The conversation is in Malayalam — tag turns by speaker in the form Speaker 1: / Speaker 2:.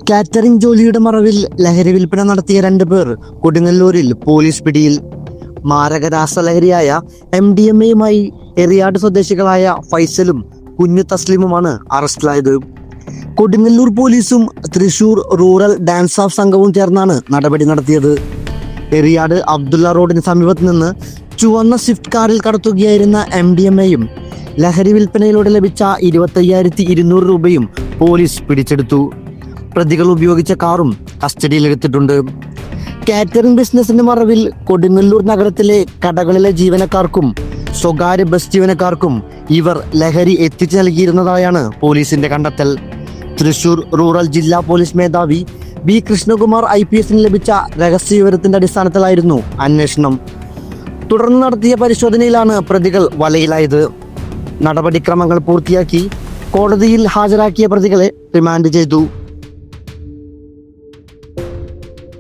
Speaker 1: കാറ്ററിംഗ് ജോലിയുടെ മറവിൽ ലഹരി വിൽപ്പന നടത്തിയ 2 പേർ കൊടുങ്ങല്ലൂരിൽ പോലീസ് പിടിയിൽ. മാരക രാസലഹരിയായ MDMA-യുമായി എറിയാട് സ്വദേശികളായ ഫൈസലും കുഞ്ഞു തസ്ലിമുമാണ് അറസ്റ്റിലായത്. കൊടുങ്ങല്ലൂർ പോലീസും തൃശൂർ റൂറൽ ഡാൻസ് ഓഫ് സംഘവും ചേർന്നാണ് നടപടി നടത്തിയത്. എറിയാട് അബ്ദുള്ള റോഡിന് സമീപത്ത് നിന്ന് ചുവന്ന സ്വിഫ്റ്റ് കാറിൽ കടത്തുകയായിരുന്ന MDMA-യും ലഹരി വിൽപ്പനയിലൂടെ ലഭിച്ച 25,200 രൂപയും പോലീസ് പിടിച്ചെടുത്തു. പ്രതികൾ ഉപയോഗിച്ച കാറും കസ്റ്റഡിയിലെടുത്തിട്ടുണ്ട്. കാറ്ററിംഗ് ബിസിനസിന്റെ മറവിൽ കൊടുങ്ങല്ലൂർ നഗരത്തിലെ കടകളിലെ ജീവനക്കാർക്കും സ്വകാര്യ ബസ് ജീവനക്കാർക്കും ഇവർ ലഹരി എത്തിച്ചു നൽകിയിരുന്നതായാണ് പോലീസിന്റെ കണ്ടെത്തൽ. തൃശൂർ റൂറൽ ജില്ലാ പോലീസ് മേധാവി B. കൃഷ്ണകുമാർ IPS-ന് ലഭിച്ച രഹസ്യ വിവരത്തിന്റെ അടിസ്ഥാനത്തിലായിരുന്നു അന്വേഷണം. തുടർന്ന് നടത്തിയ പരിശോധനയിലാണ് പ്രതികൾ വലയിലായത്. നടപടിക്രമങ്ങൾ പൂർത്തിയാക്കി കോടതിയിൽ ഹാജരാക്കിയ പ്രതികളെ റിമാൻഡ് ചെയ്തു.